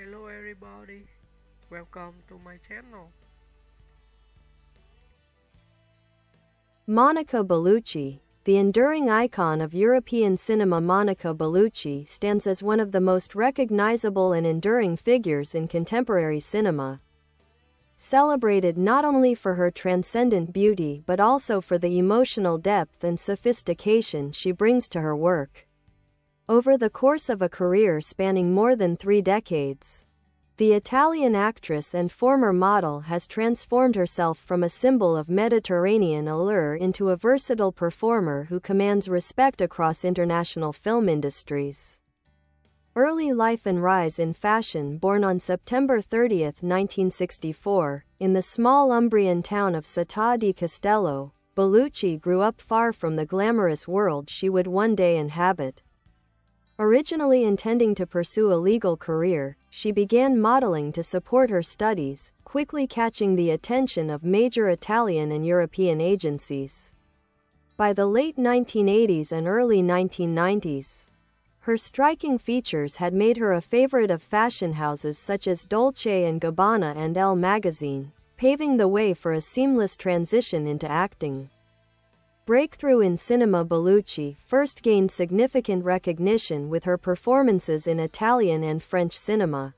Hello everybody, welcome to my channel. Monica Bellucci, the enduring icon of European cinema. Monica Bellucci stands as one of the most recognizable and enduring figures in contemporary cinema. Celebrated not only for her transcendent beauty but also for the emotional depth and sophistication she brings to her work. Over the course of a career spanning more than 3 decades, the Italian actress and former model has transformed herself from a symbol of Mediterranean allure into a versatile performer who commands respect across international film industries. Early life and rise in fashion. Born on September 30, 1964, in the small Umbrian town of Città di Castello, Bellucci grew up far from the glamorous world she would one day inhabit. Originally intending to pursue a legal career, she began modeling to support her studies, quickly catching the attention of major Italian and European agencies. By the late 1980s and early 1990s, her striking features had made her a favorite of fashion houses such as Dolce and Gabbana and Elle magazine, paving the way for a seamless transition into acting. Breakthrough in cinema. Bellucci first gained significant recognition with her performances in Italian and French cinema.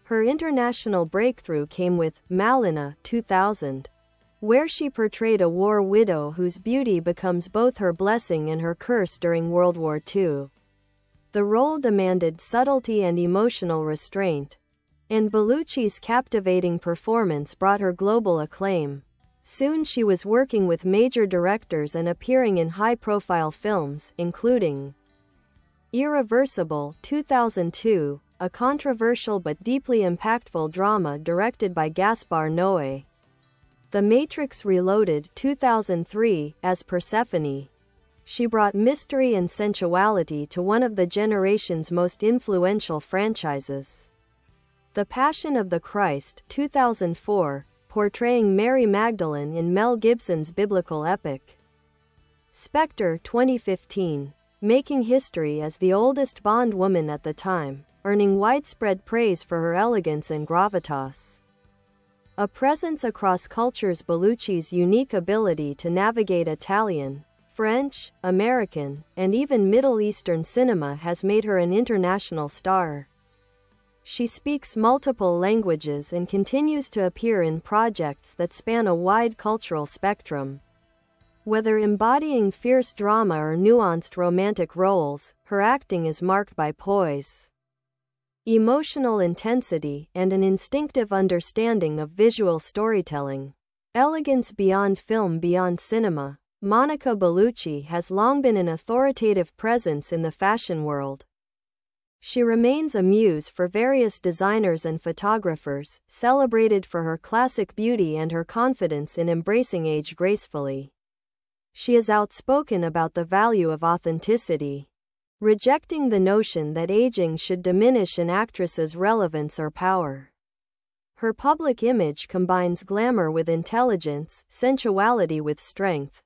Her international breakthrough came with Malina 2000, where she portrayed a war widow whose beauty becomes both her blessing and her curse during World War II. The role demanded subtlety and emotional restraint, and Bellucci's captivating performance brought her global acclaim. Soon she was working with major directors and appearing in high-profile films, including Irreversible 2002, a controversial but deeply impactful drama directed by Gaspar Noé; The Matrix Reloaded 2003, as Persephone. She brought mystery and sensuality to one of the generation's most influential franchises. The Passion of the Christ 2004, portraying Mary Magdalene in Mel Gibson's biblical epic. Spectre 2015, making history as the oldest Bond woman at the time, earning widespread praise for her elegance and gravitas. A presence across cultures. Bellucci's unique ability to navigate Italian, French, American, and even Middle Eastern cinema has made her an international star. She speaks multiple languages and continues to appear in projects that span a wide cultural spectrum. Whether embodying fierce drama or nuanced romantic roles, her acting is marked by poise, emotional intensity, and an instinctive understanding of visual storytelling. Elegance beyond film. Beyond cinema, Monica Bellucci has long been an authoritative presence in the fashion world. She remains a muse for various designers and photographers, celebrated for her classic beauty and her confidence in embracing age gracefully. She is outspoken about the value of authenticity, rejecting the notion that aging should diminish an actress's relevance or power. Her public image combines glamour with intelligence, sensuality with strength.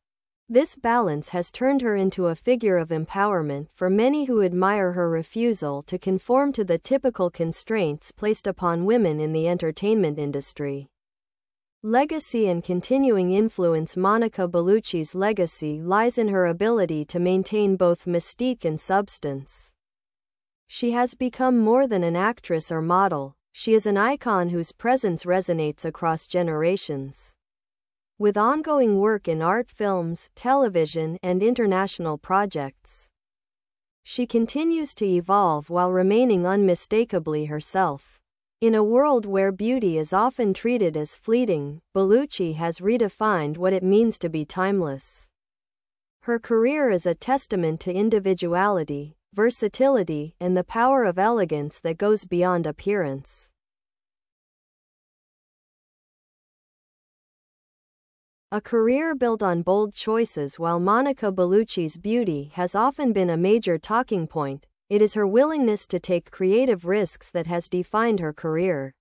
This balance has turned her into a figure of empowerment for many who admire her refusal to conform to the typical constraints placed upon women in the entertainment industry. Legacy and continuing influence. Monica Bellucci's legacy lies in her ability to maintain both mystique and substance. She has become more than an actress or model, she is an icon whose presence resonates across generations. With ongoing work in art, films, television, and international projects, she continues to evolve while remaining unmistakably herself. In a world where beauty is often treated as fleeting, Bellucci has redefined what it means to be timeless. Her career is a testament to individuality, versatility, and the power of elegance that goes beyond appearance. A career built on bold choices. While Monica Bellucci's beauty has often been a major talking point, it is her willingness to take creative risks that has defined her career.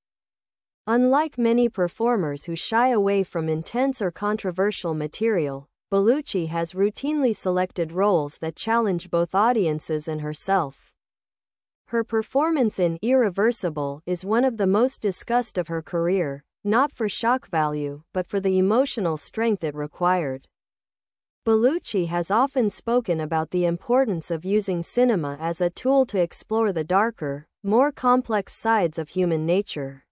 Unlike many performers who shy away from intense or controversial material, Bellucci has routinely selected roles that challenge both audiences and herself. Her performance in Irreversible is one of the most discussed of her career, not for shock value, but for the emotional strength it required. Bellucci has often spoken about the importance of using cinema as a tool to explore the darker, more complex sides of human nature.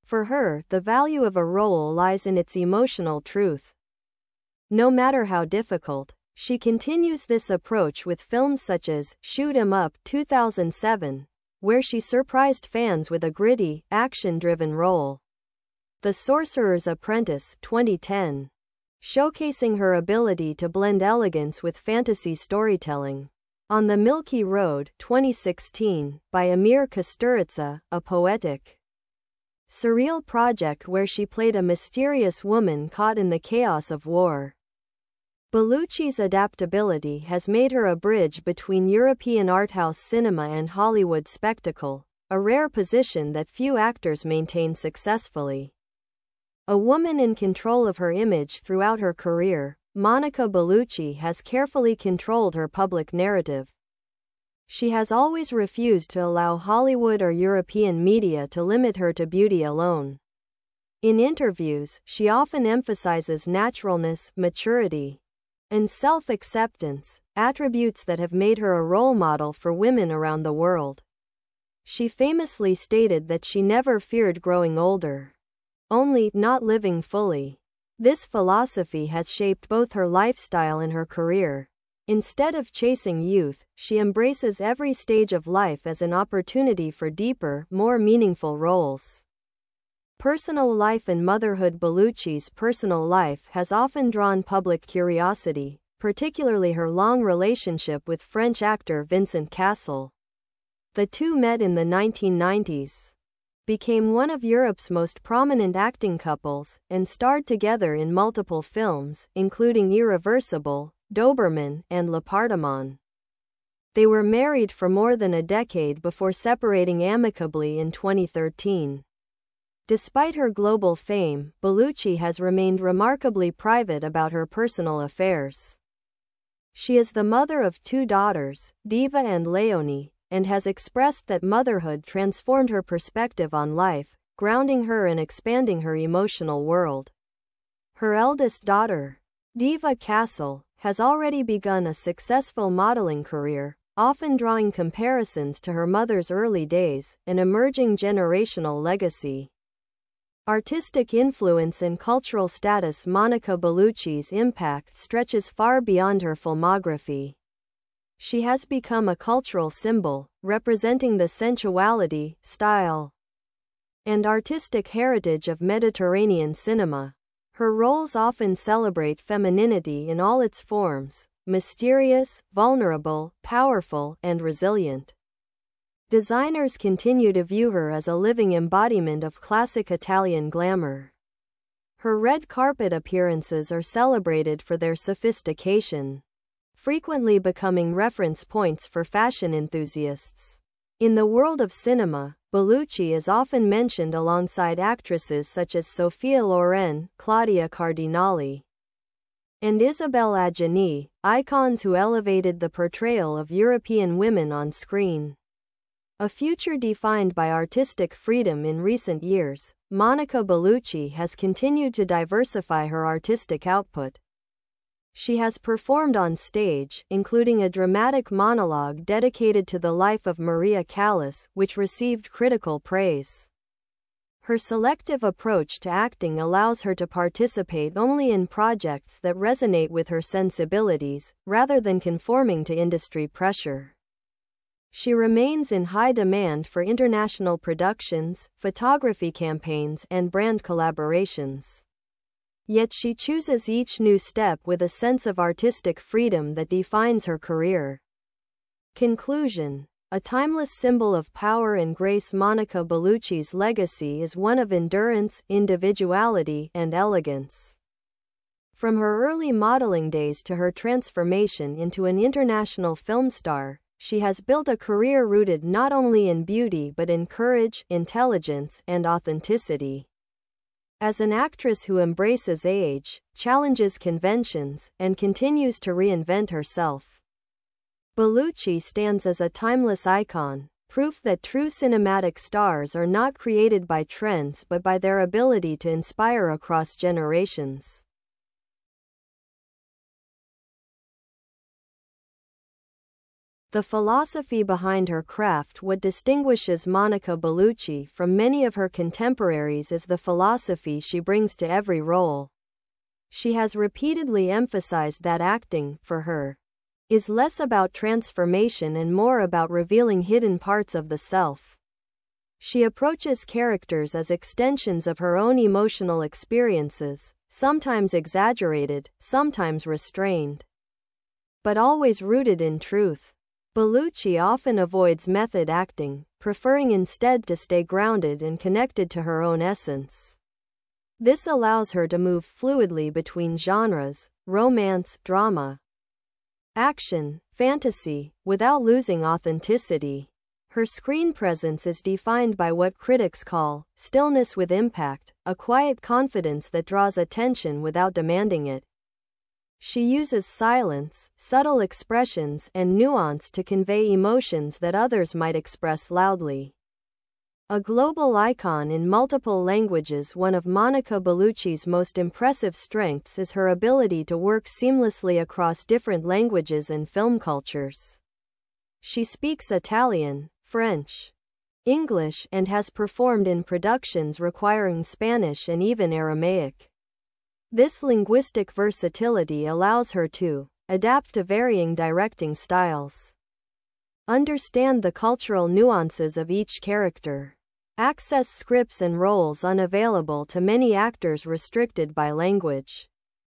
For her, the value of a role lies in its emotional truth. No matter how difficult, she continues this approach with films such as Shoot 'Em Up 2007, where she surprised fans with a gritty, action-driven role. The Sorcerer's Apprentice 2010, showcasing her ability to blend elegance with fantasy storytelling. On the Milky Road 2016, by Amir Kusturica, a poetic, surreal project where she played a mysterious woman caught in the chaos of war. Bellucci's adaptability has made her a bridge between European arthouse cinema and Hollywood spectacle, a rare position that few actors maintain successfully. A woman in control of her image throughout her career, Monica Bellucci has carefully controlled her public narrative. She has always refused to allow Hollywood or European media to limit her to beauty alone. In interviews, she often emphasizes naturalness, maturity, and self-acceptance, attributes that have made her a role model for women around the world. She famously stated that she never feared growing older, only not living fully. This philosophy has shaped both her lifestyle and her career. Instead of chasing youth, she embraces every stage of life as an opportunity for deeper, more meaningful roles. Personal life and motherhood. Bellucci's personal life has often drawn public curiosity, particularly her long relationship with French actor Vincent Cassel. The two met in the 1990s, became one of Europe's most prominent acting couples, and starred together in multiple films, including Irreversible, Doberman, and L'Appartement. They were married for more than a decade before separating amicably in 2013. Despite her global fame, Bellucci has remained remarkably private about her personal affairs. She is the mother of two daughters, Diva and Leonie, and has expressed that motherhood transformed her perspective on life, grounding her and expanding her emotional world. Her eldest daughter, Diva Cassel, has already begun a successful modeling career, often drawing comparisons to her mother's early days, an emerging generational legacy. Artistic influence and cultural status. Monica Bellucci's impact stretches far beyond her filmography. She has become a cultural symbol, representing the sensuality, style, and artistic heritage of Mediterranean cinema. Her roles often celebrate femininity in all its forms, mysterious, vulnerable, powerful, and resilient. Designers continue to view her as a living embodiment of classic Italian glamour. Her red carpet appearances are celebrated for their sophistication, frequently becoming reference points for fashion enthusiasts. In the world of cinema, Bellucci is often mentioned alongside actresses such as Sophia Loren, Claudia Cardinali, and Isabelle Adjani, icons who elevated the portrayal of European women on screen. A future defined by artistic freedom. In recent years, Monica Bellucci has continued to diversify her artistic output. She has performed on stage, including a dramatic monologue dedicated to the life of Maria Callas, which received critical praise. Her selective approach to acting allows her to participate only in projects that resonate with her sensibilities, rather than conforming to industry pressure. She remains in high demand for international productions, photography campaigns, and brand collaborations. Yet she chooses each new step with a sense of artistic freedom that defines her career. Conclusion. A timeless symbol of power and grace. Monica Bellucci's legacy is one of endurance, individuality, and elegance. From her early modeling days to her transformation into an international film star, she has built a career rooted not only in beauty but in courage, intelligence, and authenticity. As an actress who embraces age, challenges conventions, and continues to reinvent herself, Bellucci stands as a timeless icon, proof that true cinematic stars are not created by trends but by their ability to inspire across generations. The philosophy behind her craft. What distinguishes Monica Bellucci from many of her contemporaries is the philosophy she brings to every role. She has repeatedly emphasized that acting, for her, is less about transformation and more about revealing hidden parts of the self. She approaches characters as extensions of her own emotional experiences, sometimes exaggerated, sometimes restrained, but always rooted in truth. Bellucci often avoids method acting, preferring instead to stay grounded and connected to her own essence. This allows her to move fluidly between genres, romance, drama, action, fantasy, without losing authenticity. Her screen presence is defined by what critics call stillness with impact, a quiet confidence that draws attention without demanding it. She uses silence, subtle expressions, and nuance to convey emotions that others might express loudly. A global icon in multiple languages, one of Monica Bellucci's most impressive strengths is her ability to work seamlessly across different languages and film cultures. She speaks Italian, French, English, and has performed in productions requiring Spanish and even Aramaic. This linguistic versatility allows her to adapt to varying directing styles, understand the cultural nuances of each character, access scripts and roles unavailable to many actors restricted by language.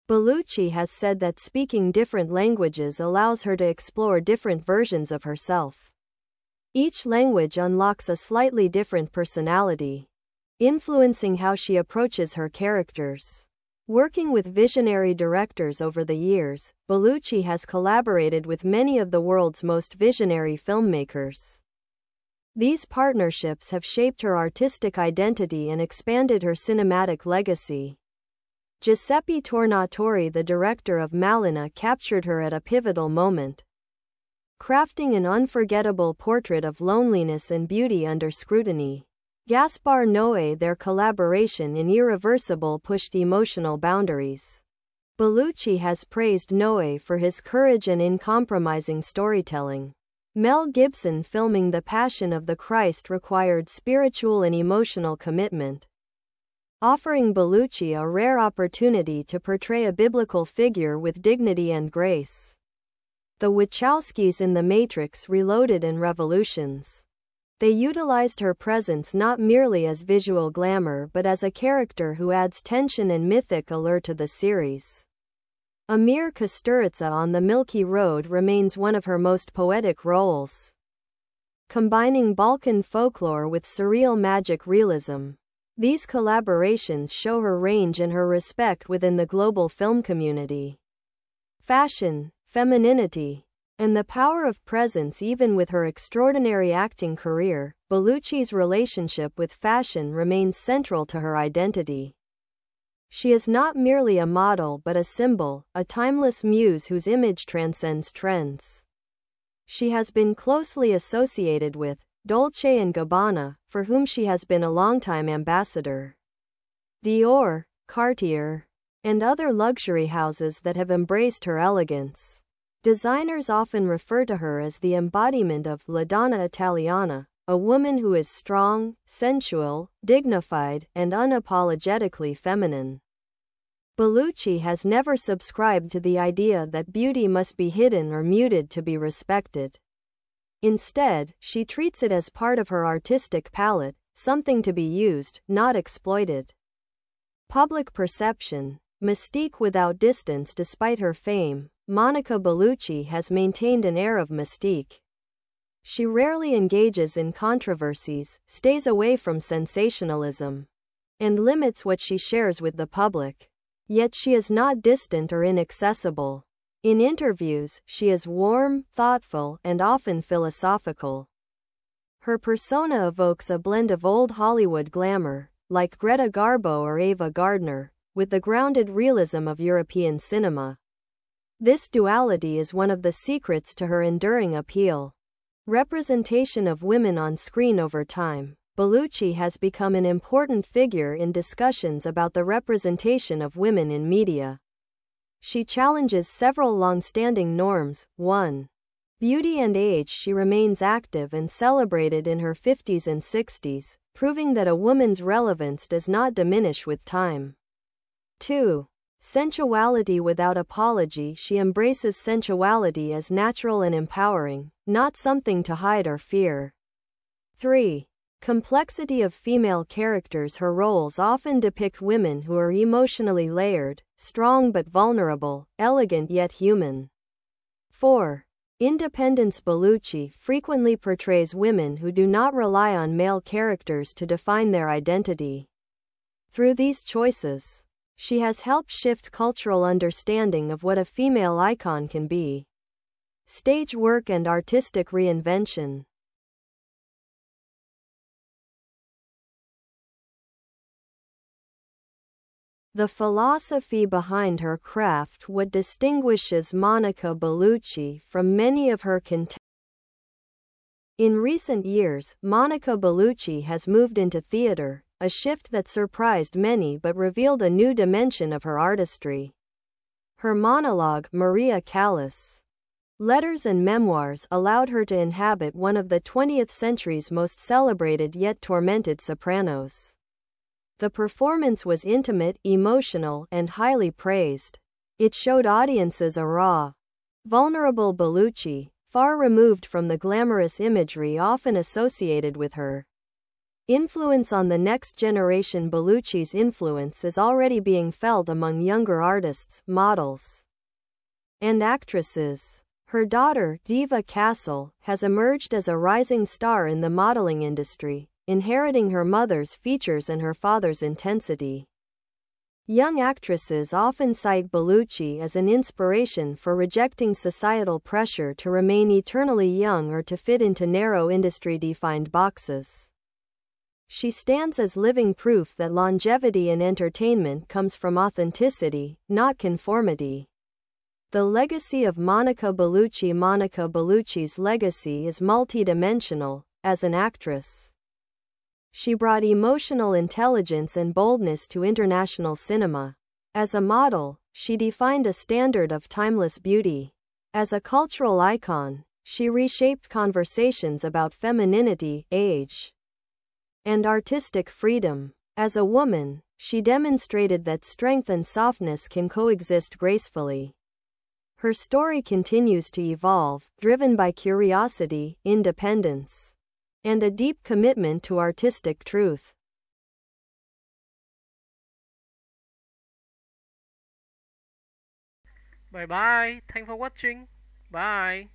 Bellucci has said that speaking different languages allows her to explore different versions of herself. Each language unlocks a slightly different personality, influencing how she approaches her characters. Working with visionary directors over the years, Bellucci has collaborated with many of the world's most visionary filmmakers. These partnerships have shaped her artistic identity and expanded her cinematic legacy. Giuseppe Tornatore, the director of Malina, captured her at a pivotal moment, crafting an unforgettable portrait of loneliness and beauty under scrutiny. Gaspar Noé, their collaboration in Irreversible, pushed emotional boundaries. Bellucci has praised Noé for his courage and uncompromising storytelling. Mel Gibson filming The Passion of the Christ required spiritual and emotional commitment, offering Bellucci a rare opportunity to portray a biblical figure with dignity and grace. The Wachowskis in The Matrix Reloaded and Revolutions. They utilized her presence not merely as visual glamour but as a character who adds tension and mythic allure to the series. Amir Kusturica on The Milky Road remains one of her most poetic roles, combining Balkan folklore with surreal magic realism. These collaborations show her range and her respect within the global film community. Fashion, femininity, and the power of presence. Even with her extraordinary acting career, Bellucci's relationship with fashion remains central to her identity. She is not merely a model but a symbol, a timeless muse whose image transcends trends. She has been closely associated with Dolce and Gabbana, for whom she has been a longtime ambassador, Dior, Cartier, and other luxury houses that have embraced her elegance. Designers often refer to her as the embodiment of La Donna Italiana, a woman who is strong, sensual, dignified, and unapologetically feminine. Bellucci has never subscribed to the idea that beauty must be hidden or muted to be respected. Instead, she treats it as part of her artistic palette, something to be used, not exploited. Public perception. Mystique without distance. Despite her fame, Monica Bellucci has maintained an air of mystique. She rarely engages in controversies, stays away from sensationalism, and limits what she shares with the public. Yet she is not distant or inaccessible. In interviews, she is warm, thoughtful, and often philosophical. Her persona evokes a blend of old Hollywood glamour, like Greta Garbo or Ava Gardner, with the grounded realism of European cinema. This duality is one of the secrets to her enduring appeal. Representation of women on screen over time. Bellucci has become an important figure in discussions about the representation of women in media. She challenges several long-standing norms. 1. Beauty and age. She remains active and celebrated in her 50s and 60s, proving that a woman's relevance does not diminish with time. 2. Sensuality without apology. She embraces sensuality as natural and empowering, not something to hide or fear. 3. Complexity of female characters. Her roles often depict women who are emotionally layered, strong but vulnerable, elegant yet human. 4. Independence. Bellucci frequently portrays women who do not rely on male characters to define their identity. Through these choices, she has helped shift cultural understanding of what a female icon can be. Stage work and artistic reinvention. The philosophy behind her craft. What distinguishes Monica Bellucci from many of her contemporaries. In recent years, Monica Bellucci has moved into theater, a shift that surprised many but revealed a new dimension of her artistry. Her monologue, Maria Callas' Letters and Memoirs, allowed her to inhabit one of the 20th century's most celebrated yet tormented sopranos. The performance was intimate, emotional, and highly praised. It showed audiences a raw, vulnerable Bellucci, far removed from the glamorous imagery often associated with her. Influence on the next generation. Bellucci's influence is already being felt among younger artists, models, and actresses. Her daughter, Diva Castle, has emerged as a rising star in the modeling industry, inheriting her mother's features and her father's intensity. Young actresses often cite Bellucci as an inspiration for rejecting societal pressure to remain eternally young or to fit into narrow industry-defined boxes. She stands as living proof that longevity in entertainment comes from authenticity, not conformity. The legacy of Monica Bellucci. Monica Bellucci's legacy is multidimensional. As an actress, she brought emotional intelligence and boldness to international cinema. As a model, she defined a standard of timeless beauty. As a cultural icon, she reshaped conversations about femininity, age, and artistic freedom. As a woman, she demonstrated that strength and softness can coexist gracefully. Her story continues to evolve, driven by curiosity, independence, and a deep commitment to artistic truth. Bye bye. Thanks for watching. Bye.